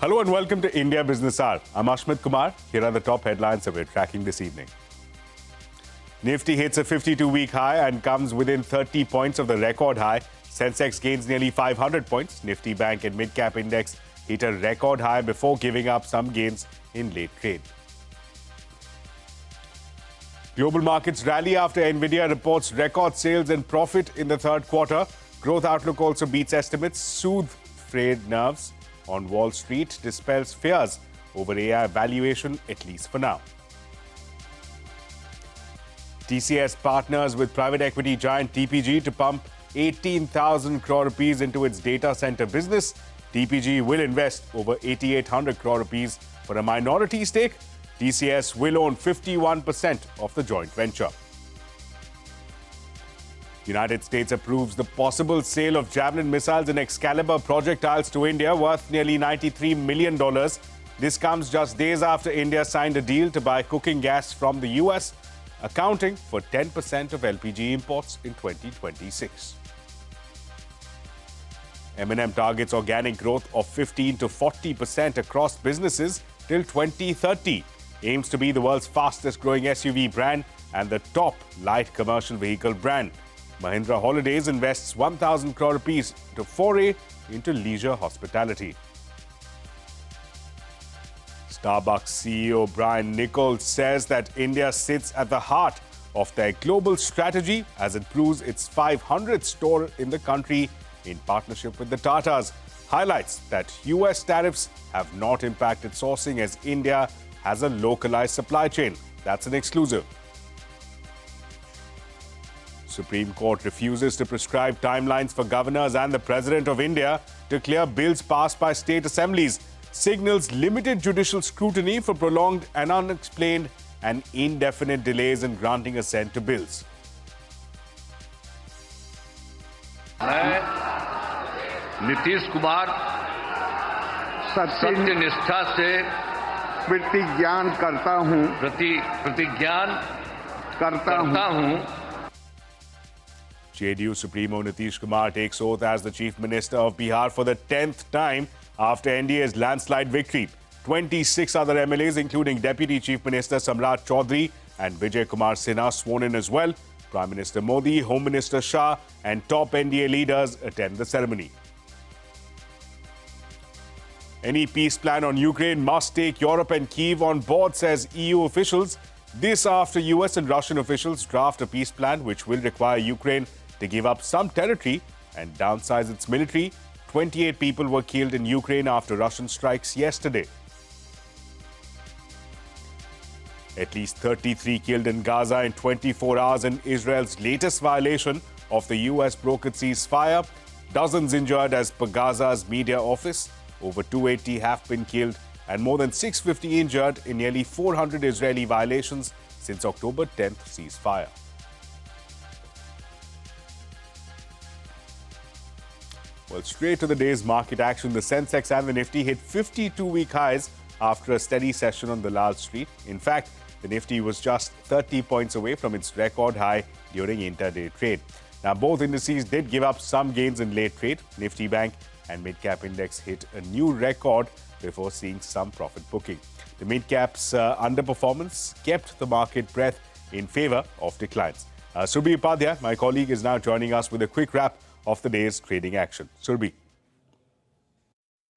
Hello and welcome to India Business Hour. I'm Ashmit Kumar. Here are the top headlines that we're tracking this evening. Nifty hits a 52-week high and comes within 30 points of the record high. Sensex gains nearly 500 points. Nifty Bank and Mid-Cap Index hit a record high before giving up some gains in late trade. Global markets rally after Nvidia reports record sales and profit in the third quarter. Growth outlook also beats estimates. Soothe frayed nerves on Wall Street dispels fears over AI valuation, at least for now. TCS partners with private equity giant TPG to pump 18,000 crore rupees into its data center business. TPG will invest over 8,800 crore rupees for a minority stake. TCS will own 51% of the joint venture. United States approves the possible sale of Javelin missiles and Excalibur projectiles to India worth nearly $93 million. This comes just days after India signed a deal to buy cooking gas from the US, accounting for 10% of LPG imports in 2026. M&M targets organic growth of 15 to 40% across businesses till 2030. Aims to be the world's fastest growing SUV brand and the top light commercial vehicle brand. Mahindra Holidays invests 1,000 crore rupees to foray into leisure hospitality. Starbucks CEO Brian Niccol says that India sits at the heart of their global strategy as it proves its 500th store in the country in partnership with the Tatas. Highlights that US tariffs have not impacted sourcing as India has a localized supply chain. That's an exclusive. Supreme Court refuses to prescribe timelines for governors and the President of India to clear bills passed by state assemblies. Signals limited judicial scrutiny for prolonged and unexplained and indefinite delays in granting assent to bills. मैं नीतीश कुमार सत्यनिष्ठा से प्रतिज्ञान करता हूं JDU Supremo Nitish Kumar takes oath as the Chief Minister of Bihar for the 10th time after NDA's landslide victory. 26 other MLAs, including Deputy Chief Minister Samrat Chaudhary and Vijay Kumar Sinha, sworn in as well. Prime Minister Modi, Home Minister Shah and top NDA leaders attend the ceremony. Any peace plan on Ukraine must take Europe and Kyiv on board, says EU officials. This after US and Russian officials draft a peace plan which will require Ukraine to give up some territory and downsize its military. 28 people were killed in Ukraine after Russian strikes yesterday. At least 33 killed in Gaza in 24 hours in Israel's latest violation of the US brokered ceasefire. Dozens injured as per Gaza's media office. Over 280 have been killed and more than 650 injured in nearly 400 Israeli violations since October 10th ceasefire. Well, straight to the day's market action, the Sensex and the Nifty hit 52-week highs after a steady session on the Lal Street. In fact, the Nifty was just 30 points away from its record high during intraday trade. Now, both indices did give up some gains in late trade. Nifty Bank and Mid-Cap Index hit a new record before seeing some profit booking. The Mid-Cap's underperformance kept the market breath in favor of declines. Surbi Upadhyay, my colleague, is now joining us with a quick wrap of the day's trading action. Surbi.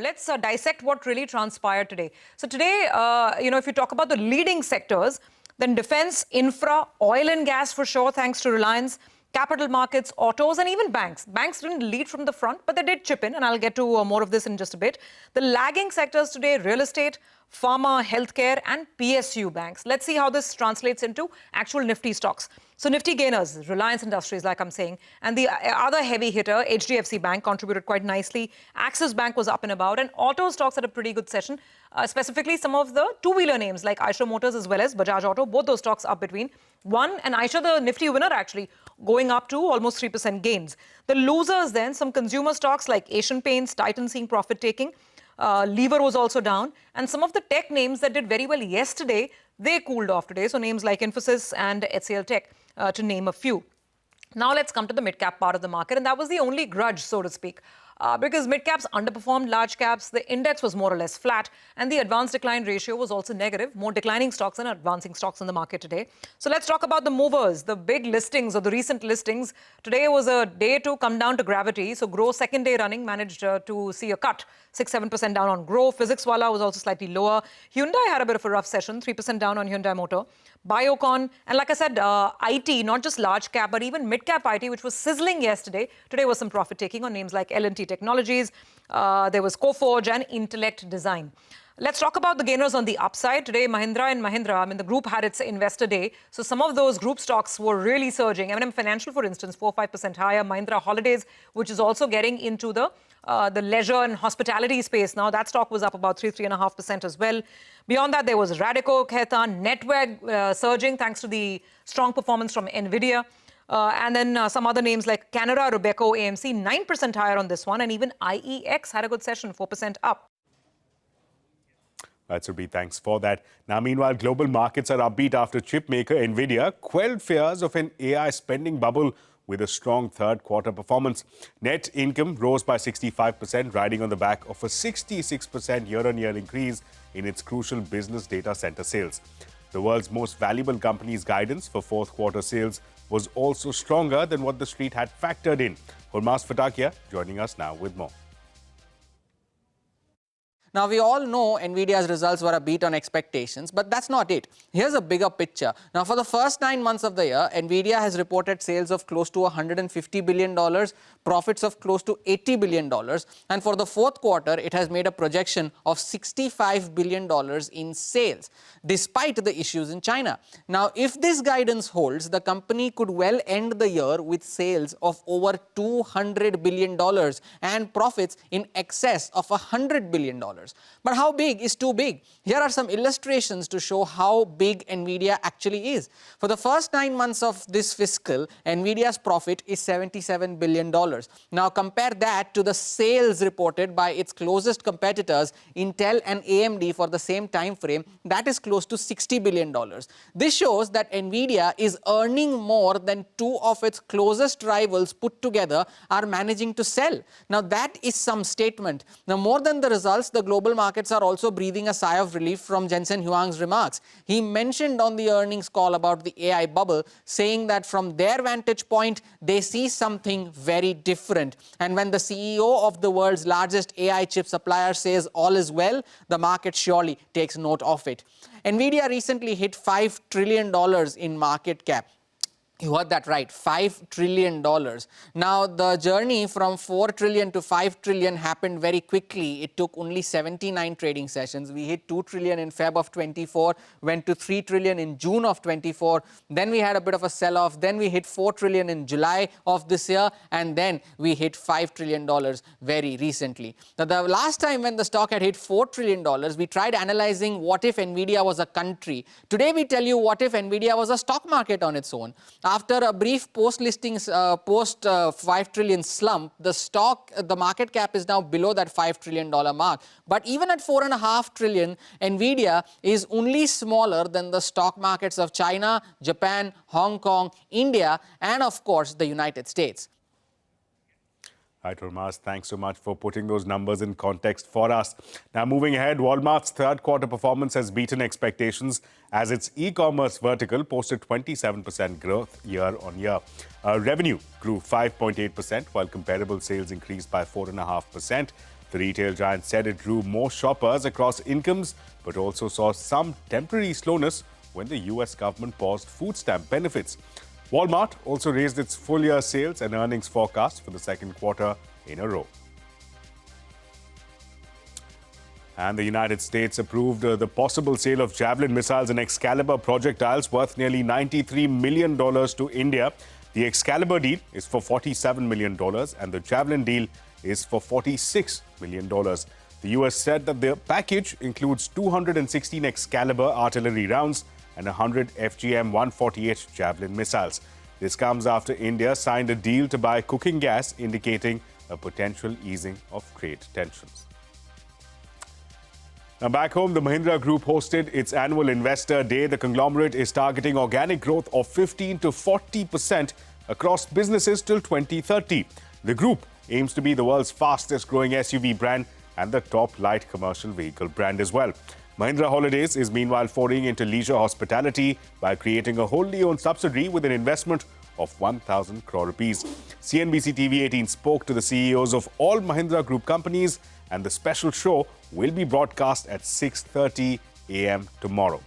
Let's dissect what really transpired today. So today, if you talk about the leading sectors, then defense, infra, oil and gas for sure, thanks to Reliance, capital markets, autos, and even banks. Banks didn't lead from the front, but they did chip in, and I'll get to more of this in just a bit. The lagging sectors today, real estate, pharma, healthcare, and PSU banks. Let's see how this translates into actual Nifty stocks. So Nifty gainers, Reliance Industries, like I'm saying, and the other heavy hitter, HDFC Bank, contributed quite nicely. Axis Bank was up and about, and auto stocks had a pretty good session, specifically some of the two-wheeler names like Eicher Motors as well as Bajaj Auto. Both those stocks up between 1 and Eicher, the Nifty winner, actually going up to almost 3% gains. The losers then, some consumer stocks like Asian Paints, Titan seeing profit taking. Lever was also down, and some of the tech names that did very well yesterday, they cooled off today. So names like Infosys and HCL Tech, to name a few. Now let's come to the mid-cap part of the market, and that was the only grudge, so to speak. because mid-caps underperformed large caps. The index was more or less flat, and the advance decline ratio was also negative. More declining stocks than advancing stocks in the market today. So let's talk about the movers, the big listings or the recent listings. Today was a day to come down to gravity. So Growth, second day running, managed to see a cut. 6-7% down on Growth. Physicswala was also slightly lower. Hyundai had a bit of a rough session, 3% down on Hyundai Motor. Biocon, and like I said, IT, not just large cap, but even mid-cap IT, which was sizzling yesterday. Today was some profit-taking on names like L&T Technologies. There was Coforge and Intellect Design. Let's talk about the gainers on the upside. Today, Mahindra, the group had its investor day. So some of those group stocks were really surging. M&M Financial, for instance, 4-5% higher. Mahindra Holidays, which is also getting into the leisure and hospitality space now. That stock was up about 3.5% as well. Beyond that, there was Radico, Khaitan, Network surging thanks to the strong performance from Nvidia. And then some other names like Canada, Robeco, AMC, 9% higher on this one. And even IEX had a good session, 4% up. Right, Surbhi, thanks for that. Now, meanwhile, global markets are upbeat after chip maker Nvidia quelled fears of an AI spending bubble with a strong third quarter performance. Net income rose by 65%, riding on the back of a 66% year-on-year increase in its crucial business data center sales. The world's most valuable company's guidance for fourth quarter sales was also stronger than what the street had factored in. Hurmas Fatakia joining us now with more. Now, we all know Nvidia's results were a beat on expectations, but that's not it. Here's a bigger picture. Now, for the first 9 months of the year, Nvidia has reported sales of close to $150 billion, profits of close to $80 billion, and for the fourth quarter, it has made a projection of $65 billion in sales, despite the issues in China. Now, if this guidance holds, the company could well end the year with sales of over $200 billion and profits in excess of $100 billion. But how big is too big? Here are some illustrations to show how big Nvidia actually is. For the first 9 months of this fiscal, Nvidia's profit is $77 billion. Now compare that to the sales reported by its closest competitors, Intel and AMD, for the same time frame. That is close to $60 billion. This shows that Nvidia is earning more than two of its closest rivals put together are managing to sell. Now that is some statement. Now, more than the results, the global markets are also breathing a sigh of relief from Jensen Huang's remarks. He mentioned on the earnings call about the AI bubble, saying that from their vantage point, they see something very different. And when the CEO of the world's largest AI chip supplier says all is well, the market surely takes note of it. Nvidia recently hit $5 trillion in market cap. You heard that right, $5 trillion. Now, the journey from 4 trillion to 5 trillion happened very quickly. It took only 79 trading sessions. We hit 2 trillion in Feb of 24, went to 3 trillion in June of 24. Then we had a bit of a sell-off. Then we hit 4 trillion in July of this year. And then we hit $5 trillion very recently. Now, the last time when the stock had hit $4 trillion, we tried analyzing what if Nvidia was a country. Today, we tell you what if Nvidia was a stock market on its own. After a brief post-listings, post-5 trillion slump, the market cap is now below that $5 trillion mark. But even at 4.5 trillion, Nvidia is only smaller than the stock markets of China, Japan, Hong Kong, India, and of course, the United States. Right, Hurmas, thanks so much for putting those numbers in context for us. Now, moving ahead, Walmart's third quarter performance has beaten expectations as its e-commerce vertical posted 27% growth year-on-year. Revenue grew 5.8%, while comparable sales increased by 4.5%. The retail giant said it drew more shoppers across incomes, but also saw some temporary slowness when the US government paused food stamp benefits. Walmart also raised its full-year sales and earnings forecast for the second quarter in a row. And the United States approved the possible sale of Javelin missiles and Excalibur projectiles worth nearly $93 million to India. The Excalibur deal is for $47 million and the Javelin deal is for $46 million. The US said that the package includes 216 Excalibur artillery rounds and 100 FGM-148 Javelin missiles. This comes after India signed a deal to buy cooking gas, indicating a potential easing of trade tensions. Now back home, the Mahindra Group hosted its annual Investor Day. The conglomerate is targeting organic growth of 15 to 40% across businesses till 2030. The group aims to be the world's fastest growing SUV brand and the top light commercial vehicle brand as well. Mahindra Holidays is meanwhile foraying into leisure hospitality by creating a wholly owned subsidiary with an investment of 1,000 crore rupees. CNBC-TV18 spoke to the CEOs of all Mahindra Group companies, and the special show will be broadcast at 6:30 a.m. tomorrow.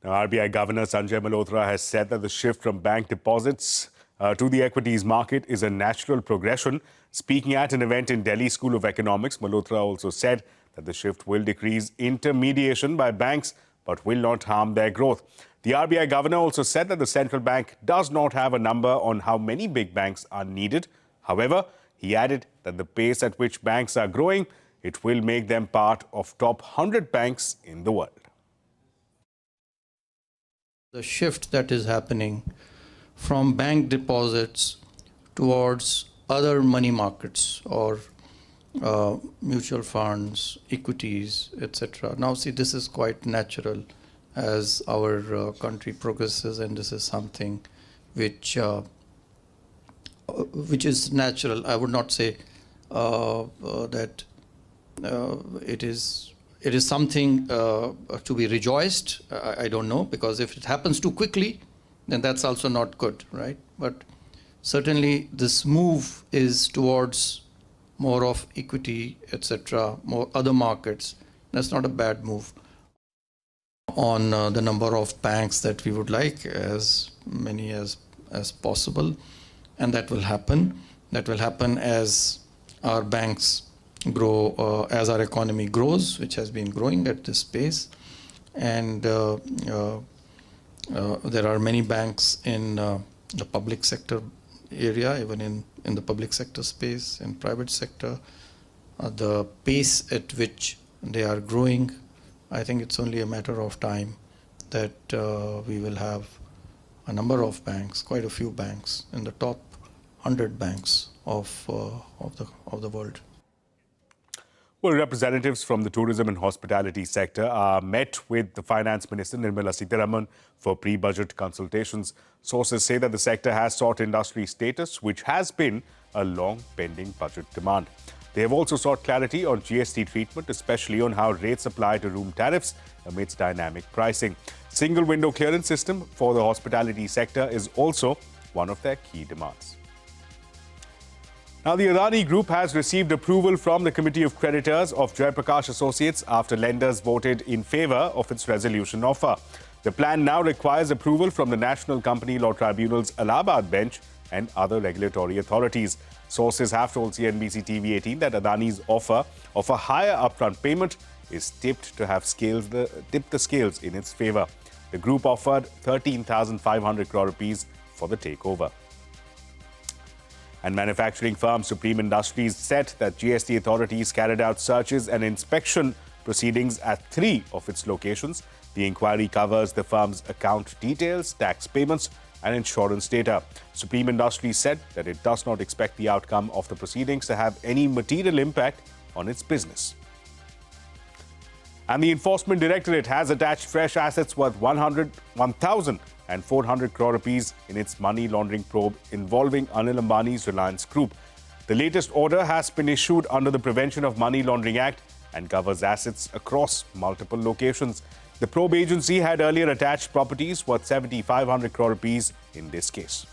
Now, RBI Governor Sanjay Malhotra has said that the shift from bank deposits to the equities market is a natural progression. Speaking at an event in Delhi School of Economics, Malhotra also said that the shift will decrease intermediation by banks but will not harm their growth. The RBI Governor also said that the central bank does not have a number on how many big banks are needed. However, he added that the pace at which banks are growing, it will make them part of top 100 banks in the world. The shift that is happening from bank deposits towards other money markets or mutual funds, equities, etc. Now, see, this is quite natural as our country progresses, and this is something which is natural. I would not say that it is something to be rejoiced. I don't know, because if it happens too quickly, then that's also not good, right? But certainly this move is towards more of equity, etc., more other markets. That's not a bad move. On the number of banks that we would like, as many as possible, and that will happen. That will happen as our banks grow, as our economy grows, which has been growing at this pace. And there are many banks in the public sector area, even in the public sector space, in private sector. The pace at which they are growing, I think it's only a matter of time that we will have a number of banks, quite a few banks, in the top 100 banks of the world. Well, representatives from the tourism and hospitality sector are met with the Finance Minister Nirmala Sitharaman for pre-budget consultations. Sources say that the sector has sought industry status, which has been a long-pending budget demand. They have also sought clarity on GST treatment, especially on how rates apply to room tariffs amidst dynamic pricing. Single window clearance system for the hospitality sector is also one of their key demands. Now, the Adani Group has received approval from the Committee of Creditors of Jaiprakash Associates after lenders voted in favour of its resolution offer. The plan now requires approval from the National Company Law Tribunal's Allahabad bench and other regulatory authorities. Sources have told CNBC-TV18 that Adani's offer of a higher upfront payment is tipped to have tipped the scales in its favour. The group offered 13,500 crore rupees for the takeover. And manufacturing firm Supreme Industries said that GST authorities carried out searches and inspection proceedings at 3 of its locations. The inquiry covers the firm's account details, tax payments, and insurance data. Supreme Industries said that it does not expect the outcome of the proceedings to have any material impact on its business. And the Enforcement Directorate has attached fresh assets worth 1,400 crore rupees in its money laundering probe involving Anil Ambani's Reliance Group. The latest order has been issued under the Prevention of Money Laundering Act and covers assets across multiple locations. The probe agency had earlier attached properties worth 7,500 crore rupees in this case.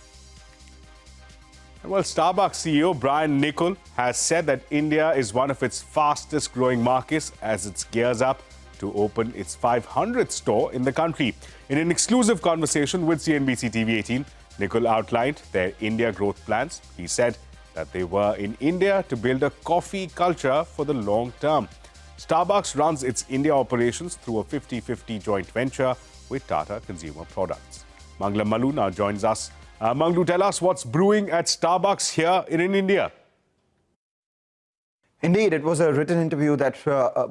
Well, Starbucks CEO Brian Niccol has said that India is one of its fastest growing markets as it gears up to open its 500th store in the country. In an exclusive conversation with CNBC-TV18, Nikul outlined their India growth plans. He said that they were in India to build a coffee culture for the long term. Starbucks runs its India operations through a 50-50 joint venture with Tata Consumer Products. Manglam Malu now joins us. Manglu, tell us what's brewing at Starbucks here in India. Indeed, it was a written interview that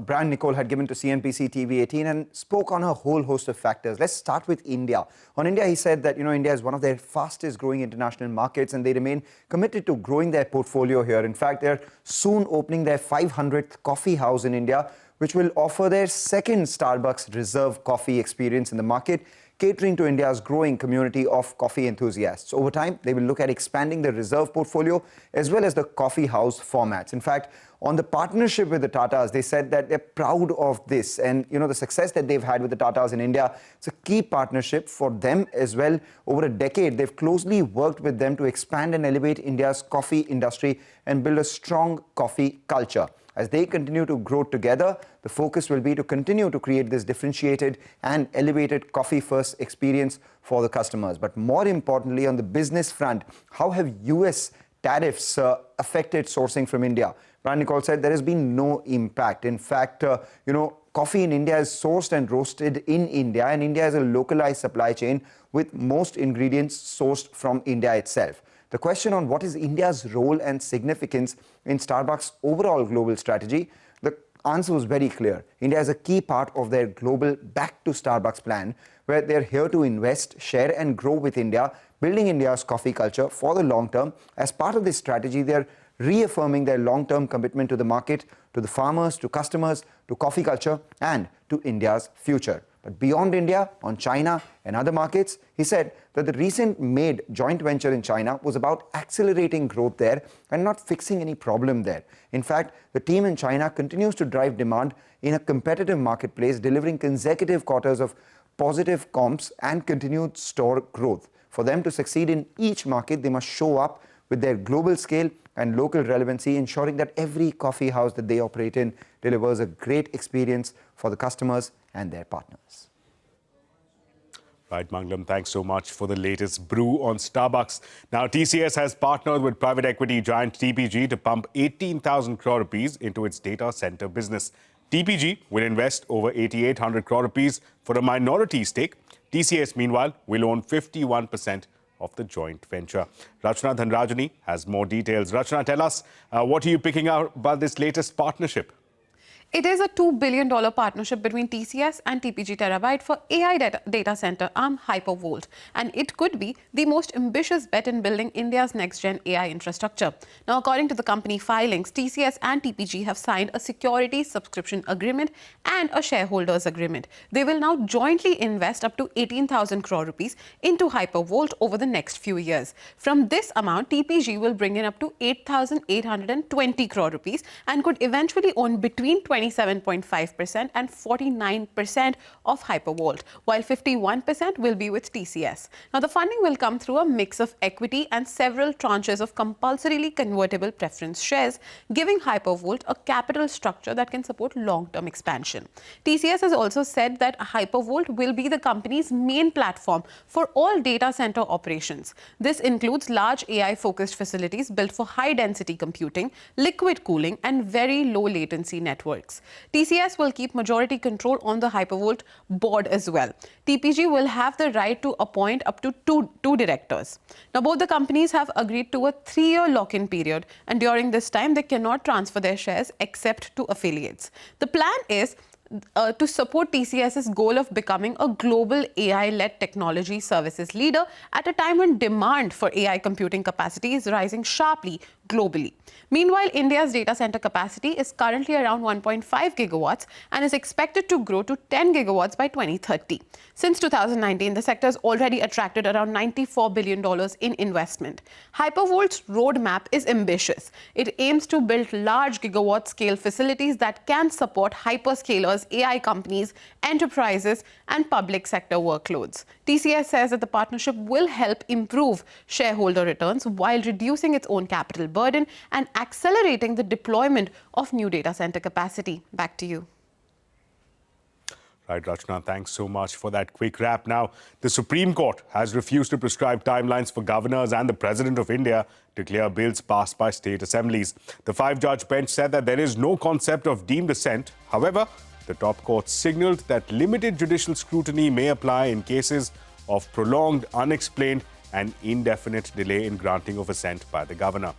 Brand Nikol had given to CNBC-TV18 and spoke on a whole host of factors. Let's start with India. On India, he said that, India is one of their fastest growing international markets and they remain committed to growing their portfolio here. In fact, they're soon opening their 500th coffee house in India, which will offer their second Starbucks Reserve coffee experience in the market, catering to India's growing community of coffee enthusiasts. Over time, they will look at expanding the Reserve portfolio as well as the coffee house formats. In fact, on the partnership with the Tatas, they said that they're proud of this. And, the success that they've had with the Tatas in India, it's a key partnership for them as well. Over a decade, they've closely worked with them to expand and elevate India's coffee industry and build a strong coffee culture. As they continue to grow together, the focus will be to continue to create this differentiated and elevated coffee-first experience for the customers. But more importantly, on the business front, how have US tariffs affected sourcing from India? Brand Nikol said there has been no impact. In fact, coffee in India is sourced and roasted in India, and India is a localized supply chain with most ingredients sourced from India itself. The question on what is India's role and significance in Starbucks' overall global strategy, the answer was very clear. India is a key part of their global Back to Starbucks plan, where they're here to invest, share and grow with India, building India's coffee culture for the long term. As part of this strategy, they're reaffirming their long-term commitment to the market, to the farmers, to customers, to coffee culture and to India's future. But beyond India, on China and other markets, he said that the recent made joint venture in China was about accelerating growth there and not fixing any problem there. In fact, the team in China continues to drive demand in a competitive marketplace, delivering consecutive quarters of positive comps and continued store growth. For them to succeed in each market, they must show up with their global scale and local relevancy, ensuring that every coffee house that they operate in delivers a great experience for the customers and their partners. Right, Manglam, thanks so much for the latest brew on Starbucks. Now, TCS has partnered with private equity giant TPG to pump 18,000 crore rupees into its data center business. TPG will invest over 8,800 crore rupees for a minority stake. TCS, meanwhile, will own 51% of the joint venture. Rachna Dhanrajani has more details. Rachna, tell us, what are you picking out about this latest partnership? It is a $2 billion partnership between TCS and TPG Terabyte for AI data center arm Hypervolt. And it could be the most ambitious bet in building India's next-gen AI infrastructure. Now, according to the company filings, TCS and TPG have signed a security subscription agreement and a shareholders agreement. They will now jointly invest up to 18,000 crore rupees into Hypervolt over the next few years. From this amount, TPG will bring in up to 8,820 crore rupees and could eventually own between 27.5% and 49% of Hypervolt, while 51% will be with TCS. Now, the funding will come through a mix of equity and several tranches of compulsorily convertible preference shares, giving Hypervolt a capital structure that can support long-term expansion. TCS has also said that Hypervolt will be the company's main platform for all data center operations. This includes large AI-focused facilities built for high-density computing, liquid cooling, and very low-latency networks. TCS will keep majority control on the Hypervolt board as well. TPG will have the right to appoint up to two directors. Now, both the companies have agreed to a 3-year lock-in period, and during this time, they cannot transfer their shares except to affiliates. The plan is to support TCS's goal of becoming a global AI-led technology services leader at a time when demand for AI computing capacity is rising sharply globally. Meanwhile, India's data center capacity is currently around 1.5 gigawatts and is expected to grow to 10 gigawatts by 2030. Since 2019, the sector has already attracted around $94 billion in investment. Hypervolt's roadmap is ambitious. It aims to build large gigawatt-scale facilities that can support hyperscalers, AI companies, enterprises, and public sector workloads. TCS says that the partnership will help improve shareholder returns while reducing its own capital burden and accelerating the deployment of new data center capacity. Back to you. Right, Rachna, thanks so much for that quick wrap. Now, the Supreme Court has refused to prescribe timelines for governors and the President of India to clear bills passed by state assemblies. The five-judge bench said that there is no concept of deemed assent. However, the top court signaled that limited judicial scrutiny may apply in cases of prolonged, unexplained and indefinite delay in granting of assent by the governor.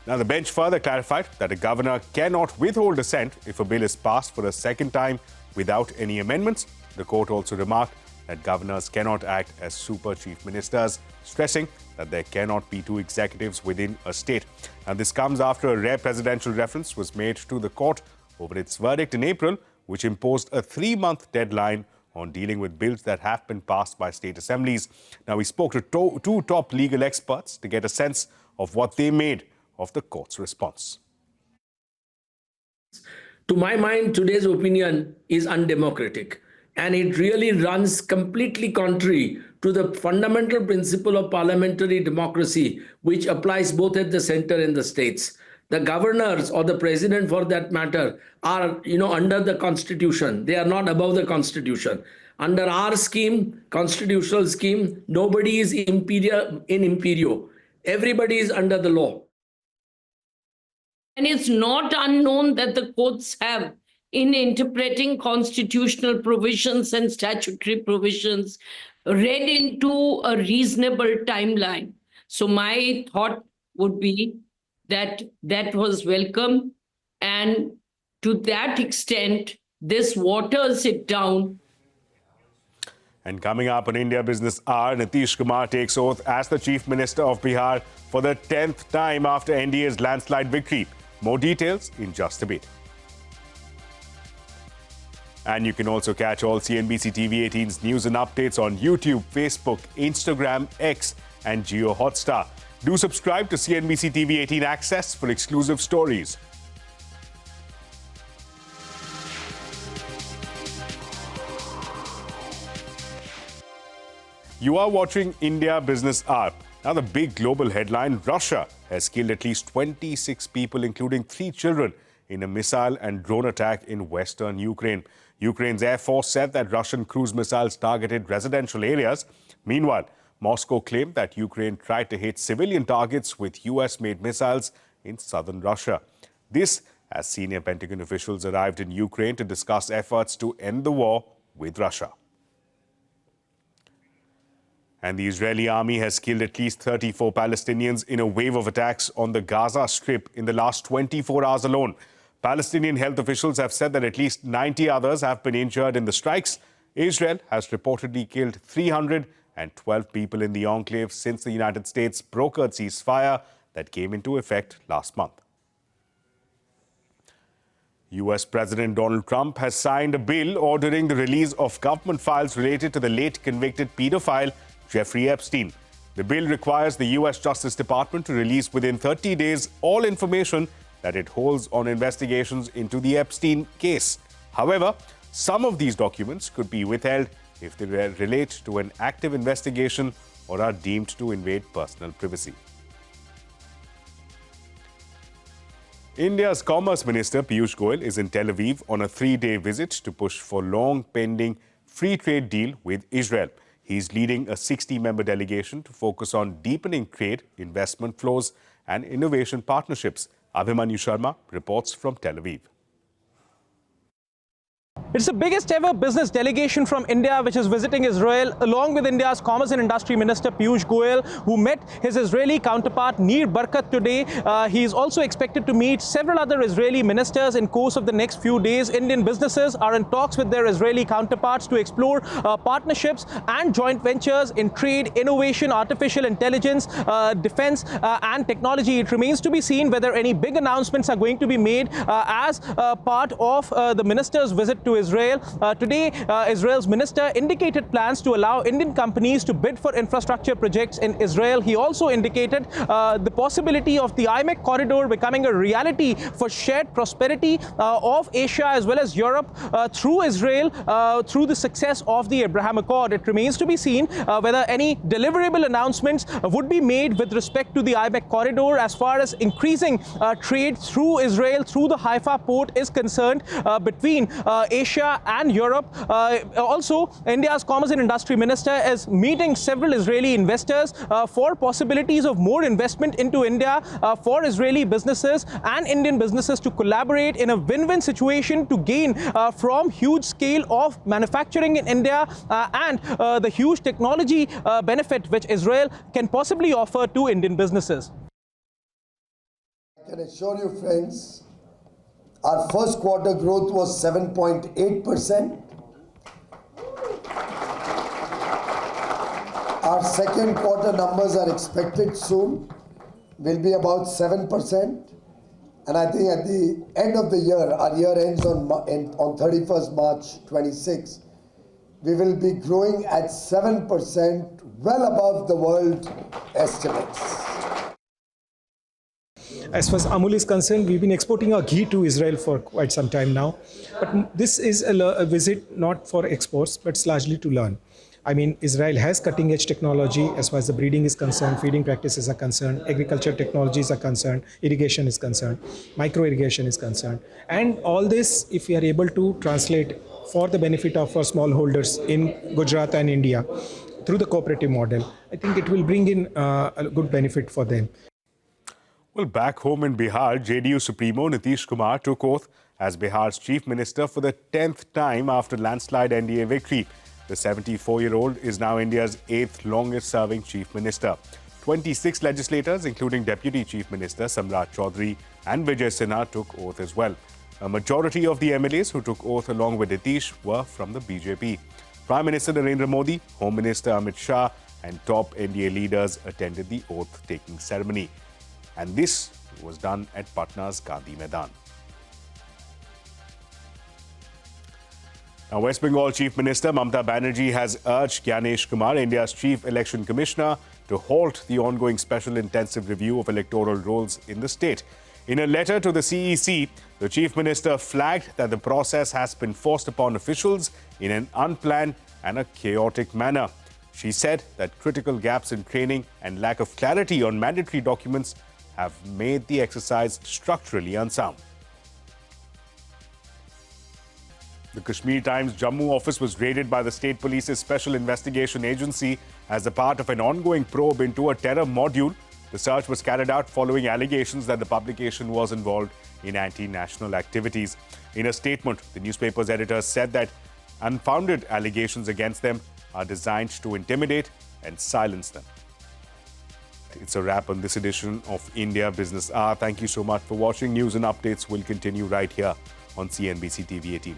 Now, the bench further clarified that a governor cannot withhold assent if a bill is passed for a second time without any amendments. The court also remarked that governors cannot act as super chief ministers, stressing that there cannot be two executives within a state. And this comes after a rare presidential reference was made to the court over its verdict in April, which imposed a 3-month deadline on dealing with bills that have been passed by state assemblies. Now, we spoke to two top legal experts to get a sense of what they made of the court's response. To my mind, today's opinion is undemocratic, and it really runs completely contrary to the fundamental principle of parliamentary democracy, which applies both at the center and the states. The governors or the president, for that matter, are under the Constitution. They are not above the Constitution. Under our scheme, constitutional scheme, nobody is in imperio. Everybody is under the law. And it's not unknown that the courts have, in interpreting constitutional provisions and statutory provisions, read into a reasonable timeline. So my thought would be that that was welcome. And to that extent, this waters it down. And coming up on India Business Hour, Nitish Kumar takes oath as the Chief Minister of Bihar for the 10th time after NDA's landslide victory. More details in just a bit. And you can also catch all CNBC-TV18's news and updates on YouTube, Facebook, Instagram, X and Jio Hotstar. Do subscribe to CNBC-TV18 Access for exclusive stories. You are watching India Business Hour. Now, the big global headline, Russia has killed at least 26 people, including 3 children, in a missile and drone attack in western Ukraine. Ukraine's Air Force said that Russian cruise missiles targeted residential areas. Meanwhile, Moscow claimed that Ukraine tried to hit civilian targets with US-made missiles in southern Russia. This as senior Pentagon officials arrived in Ukraine to discuss efforts to end the war with Russia. And the Israeli army has killed at least 34 Palestinians in a wave of attacks on the Gaza Strip in the last 24 hours alone. Palestinian health officials have said that at least 90 others have been injured in the strikes. Israel has reportedly killed 312 people in the enclave since the United States brokered ceasefire that came into effect last month. US President Donald Trump has signed a bill ordering the release of government files related to the late convicted pedophile Jeffrey Epstein. The bill requires the US Justice Department to release within 30 days all information that it holds on investigations into the Epstein case. However, some of these documents could be withheld if they relate to an active investigation or are deemed to invade personal privacy. India's Commerce Minister Piyush Goyal is in Tel Aviv on a 3-day visit to push for long-pending free trade deal with Israel. He's leading a 60-member delegation to focus on deepening trade, investment flows and innovation partnerships. Abhimanyu Sharma reports from Tel Aviv. It's the biggest ever business delegation from India which is visiting Israel, along with India's Commerce and Industry Minister Piyush Goyal, who met his Israeli counterpart Nir Barkat today. He is also expected to meet several other Israeli ministers in course of the next few days. Indian businesses are in talks with their Israeli counterparts to explore partnerships and joint ventures in trade, innovation, artificial intelligence, defense and technology. It remains to be seen whether any big announcements are going to be made as part of the minister's visit to Israel. Today, Israel's minister indicated plans to allow Indian companies to bid for infrastructure projects in Israel. He also indicated the possibility of the IMEC corridor becoming a reality for shared prosperity of Asia as well as Europe through Israel through the success of the Abraham Accord. It remains to be seen whether any deliverable announcements would be made with respect to the IMEC corridor as far as increasing trade through Israel, through the Haifa port is concerned between Asia Asia and Europe. Also, India's Commerce and Industry Minister is meeting several Israeli investors for possibilities of more investment into India for Israeli businesses and Indian businesses to collaborate in a win-win situation to gain from huge scale of manufacturing in India and the huge technology benefit which Israel can possibly offer to Indian businesses. I can assure you, friends, our first quarter growth was 7.8%. Our second quarter numbers are expected soon, will be about 7%. And I think at the end of the year, our year ends on 31st March 26, we will be growing at 7%, well above the world estimates. As far as Amul is concerned, we've been exporting our ghee to Israel for quite some time now. But this is a visit not for exports, but it's largely to learn. I mean, Israel has cutting-edge technology as far as the breeding is concerned, feeding practices are concerned, agriculture technologies are concerned, irrigation is concerned, micro-irrigation is concerned. And all this, if we are able to translate for the benefit of our smallholders in Gujarat and India through the cooperative model, I think it will bring in a good benefit for them. Well, back home in Bihar, JDU Supremo Nitish Kumar took oath as Bihar's Chief Minister for the 10th time after landslide NDA victory. The 74-year-old is now India's 8th longest-serving Chief Minister. 26 legislators, including Deputy Chief Minister Samrat Chaudhary and Vijay Sinha, took oath as well. A majority of the MLAs who took oath along with Nitish were from the BJP. Prime Minister Narendra Modi, Home Minister Amit Shah and top NDA leaders attended the oath-taking ceremony. And this was done at Patna's Gandhi Maidan. Now, West Bengal Chief Minister Mamata Banerjee has urged Gyanesh Kumar, India's Chief Election Commissioner, to halt the ongoing special intensive review of electoral rolls in the state. In a letter to the CEC, the Chief Minister flagged that the process has been forced upon officials in an unplanned and a chaotic manner. She said that critical gaps in training and lack of clarity on mandatory documents have made the exercise structurally unsound. The Kashmir Times Jammu office was raided by the State Police's Special Investigation Agency as a part of an ongoing probe into a terror module. The search was carried out following allegations that the publication was involved in anti-national activities. In a statement, the newspaper's editor said that unfounded allegations against them are designed to intimidate and silence them. It's a wrap on this edition of India Business Hour. Thank you so much for watching. News and updates will continue right here on CNBC-TV18.